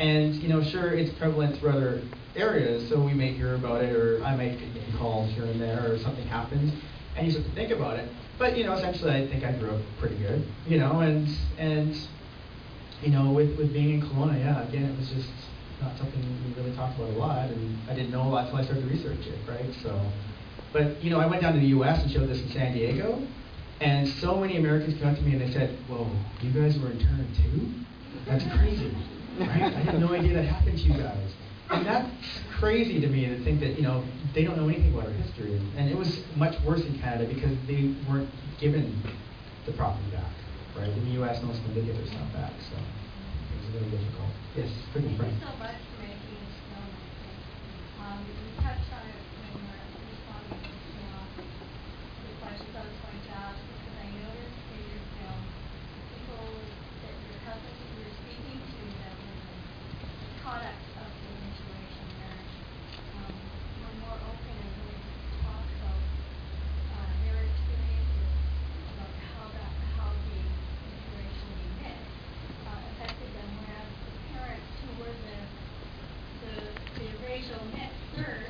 And, you know, sure, it's prevalent through other areas, so we may hear about it, or I might get calls here and there, or something happens, and you start to think about it. But, you know, essentially, I think I grew up pretty good, you know, and you know, with being in Kelowna, yeah, again, it was just not something we really talked about a lot, and I didn't know a lot until I started to research it, right? So, but, you know, I went down to the U.S. and showed this in San Diego, and so many Americans came up to me and they said, "Whoa, you guys were interned too? That's crazy, right? I had no idea that happened to you guys." And that's crazy to me to think that, you know, they don't know anything about our history. And it was much worse in Canada because they weren't given the property back, right? In the U.S., most of them did get their stuff back, so it was really difficult. Yes, pretty frank. Thank you so much for making this film. You touched on it when you were responding to the questions I was going to ask, because I noticed in your film, people that your cousins who were speaking to that were the products of the interracial marriage were more open and willing to talk about their experiences about how the interracially mix affected them, whereas the parents who were the racial mixers,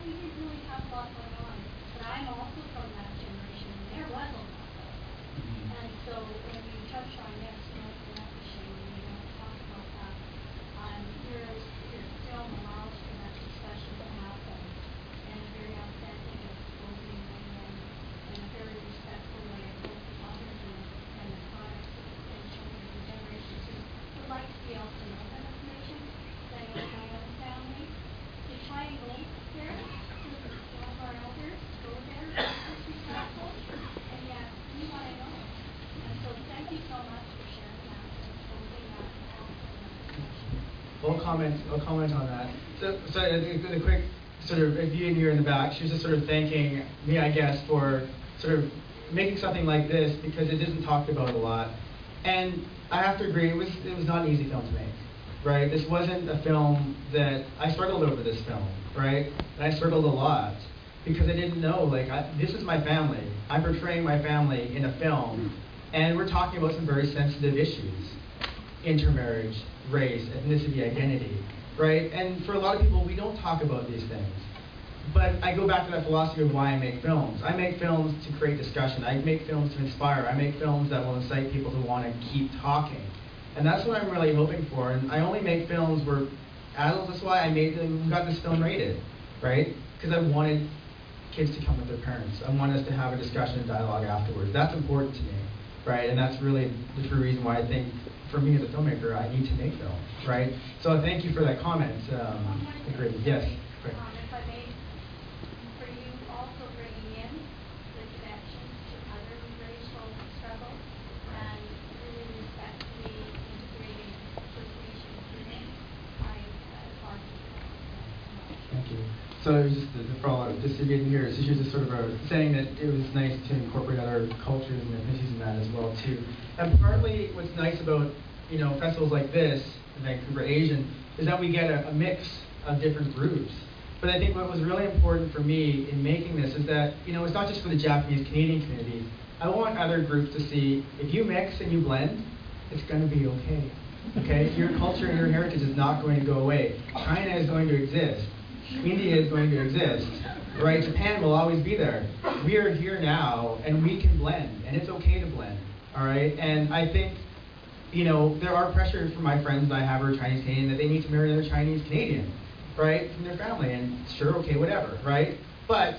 we didn't really have a lot going on. But I'm also from that generation, and there was a lot going on. And so when you touch on yes, you're not ashamed, and you don't talk about that, your film allows for that discussion to happen in a very authentic and exposing way, and in a very respectful way of both the authors and the products and children and generations who would like to be able to know that information. Because I know my own family, they try and go there, to one of our elders, go there, it's respectful, and yet we want to know. And so thank you so much for sharing that and exposing that and offering that discussion. I'll comment on that. So the quick sort of view in here in the back, she was just sort of thanking me, I guess, for sort of making something like this because it isn't talked about a lot. And I have to agree, it was not an easy film to make, right? This wasn't a film that I struggled over this film, right? And I struggled a lot because I didn't know, like, this is my family. I'm portraying my family in a film, and we're talking about some very sensitive issues: intermarriage, race, ethnicity, identity, right? And for a lot of people, we don't talk about these things. But I go back to that philosophy of why I make films. I make films to create discussion. I make films to inspire. I make films that will incite people to want to keep talking. And that's what I'm really hoping for. And I only make films where adults, that's why I made them, got this film rated, right? Because I wanted kids to come with their parents. I want us to have a discussion and dialogue afterwards. That's important to me, right? And that's really the true reason why I think, for me as a filmmaker, I need to make films, right? So thank you for that comment. Agreed. Yes. Great. If I may, for you also bringing in the connections to other racial struggles and really respectfully integrating First Nations women, I applaud you for that. Thank you. So it was just to follow up, just to get in here, so she was just sort of saying that it was nice to incorporate other cultures and ethnicities in that as well too. And partly what's nice about, you know, festivals like this, Vancouver Asian, is that we get a mix of different groups. But I think what was really important for me in making this is that, you know, it's not just for the Japanese Canadian community. I want other groups to see, if you mix and you blend, it's going to be okay. Okay? Your culture and your heritage is not going to go away. China is going to exist. India is going to exist, right? Japan will always be there. We are here now, and we can blend, and it's okay to blend, all right? And I think, you know, there are pressures from my friends that I have who are Chinese Canadian that they need to marry another Chinese Canadian, right, from their family, and sure, okay, whatever, right? But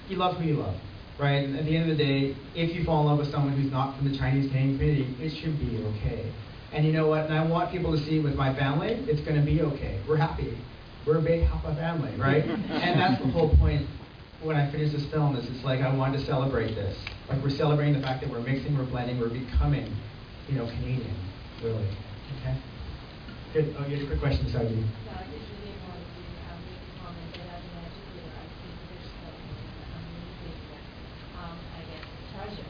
you love who you love, right? And at the end of the day, if you fall in love with someone who's not from the Chinese Canadian community, it should be okay. And you know what? And I want people to see with my family, it's going to be okay. We're happy. We're a Big Hapa family, right? And that's the whole point when I finish this film, is it's like I wanted to celebrate this. Like we're celebrating the fact that we're mixing, we're blending, we're becoming, you know, Canadian, really. Okay? Good. Oh, you had a quick question beside you. I just really wanted to make a comment that as an educator, I think this film is an amazing, I guess, treasure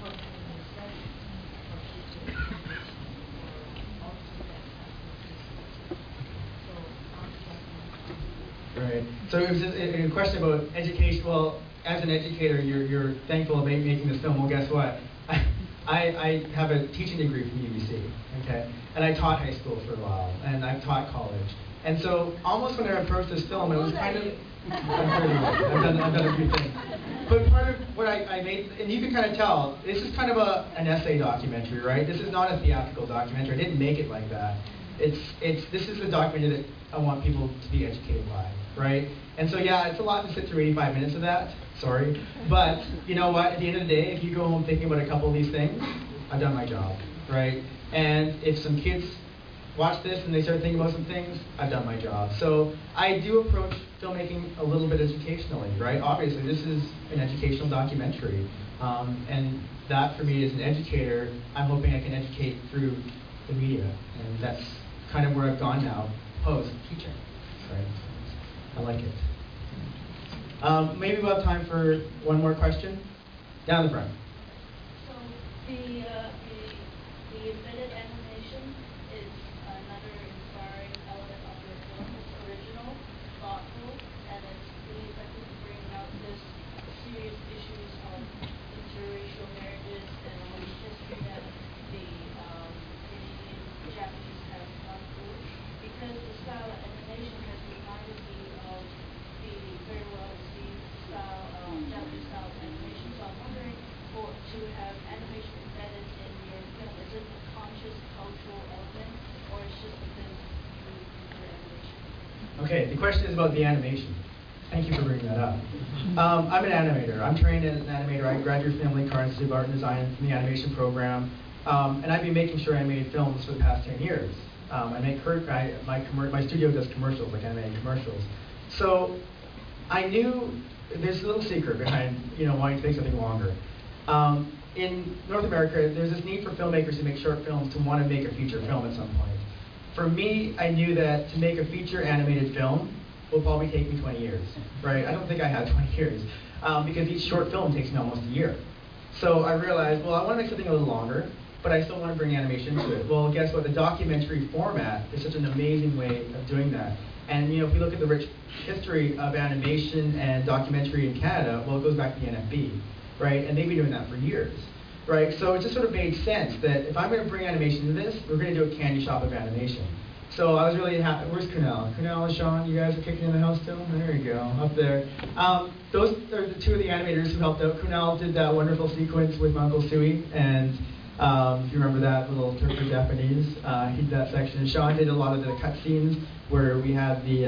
for Canadian studies, for future education, for all students as Right. So it was just a question about education. Well, as an educator, you're thankful about making this film. Well, guess what? I have a teaching degree from UBC, okay? And I taught high school for a while, and I've taught college. And so almost when I approached this film, it was kind of... I've done a few things. But part of what I made, and you can kind of tell, this is kind of an essay documentary, right? This is not a theatrical documentary. I didn't make it like that. This is a documentary that I want people to be educated by, right? And so yeah, it's a lot to sit through 85 minutes of that, sorry. But you know what, at the end of the day, if you go home thinking about a couple of these things, I've done my job, right? And if some kids watch this and they start thinking about some things, I've done my job. So I do approach filmmaking a little bit educationally, right? Obviously, this is an educational documentary. And that for me as an educator, I'm hoping I can educate through the media. And that's kind of where I've gone now, post-teaching, right? I like it. Maybe we'll have time for one more question. Down the front. So the embedded animation is another inspiring element of your film. It's original, thoughtful, and it's really effective in bringing out this serious issues of interracial marriages and all the history that the Canadian Japanese have gone through. Because the style of animation has reminded me of the very well received style, Japanese style of animation. So I'm wondering, to have animation embedded in your film, is it a conscious cultural element, or it's just because you prefer animation? Okay, the question is about the animation. Thank you for bringing that up. I'm an animator. I'm trained as an animator. I graduated from Emily Carr Institute of Art and Design from the animation program. And I've been making sure animated films for the past 10 years. My studio does commercials, like animated commercials. So I knew there's a little secret behind wanting to make something longer. In North America, there's this need for filmmakers to make short films to want to make a feature film at some point. For me, I knew that to make a feature animated film will probably take me 20 years, right? I don't think I have 20 years, because each short film takes me almost a year. So I realized, well, I want to make something a little longer, but I still want to bring animation to it. Well, guess what? The documentary format is such an amazing way of doing that. And if we look at the rich history of animation and documentary in Canada, well, it goes back to the NFB, right? And they've been doing that for years, right? So it just sort of made sense that if I'm going to bring animation to this, we're going to do a candy shop of animation. So I was really happy. Where's Kunal? Kunal and Sean, you guys are kicking in the house still? There you go, up there. Those are the two of the animators who helped out. Kunal did that wonderful sequence with Uncle Suey, and if you remember that little Turkish Japanese, he did that section. And Sean did a lot of the cut scenes where we had the,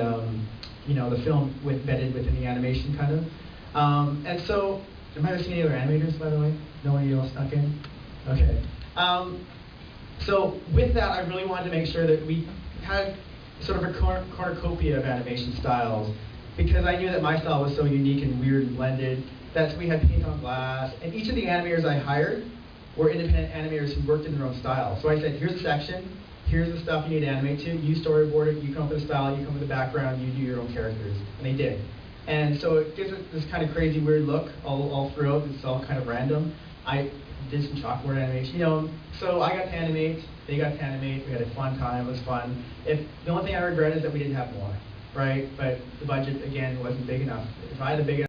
the film embedded within the animation kind of. And so, am I seeing any other animators, by the way? No one else snuck in? Okay. So with that, I really wanted to make sure that we had sort of a cornucopia of animation styles, because I knew that my style was so unique and weird and blended. That we had paint on glass, and each of the animators I hired were independent animators who worked in their own style. So I said, here's a section, here's the stuff you need to animate to, you storyboard it, you come up with a style, you come up with a background, you do your own characters. And they did. And so it gives it this kind of crazy, weird look all throughout. It's all kind of random. I did some chalkboard animation, so I got to animate, they got to animate, we had a fun time, it was fun. The only thing I regret is that we didn't have more, right? But the budget, again, wasn't big enough. If I had a big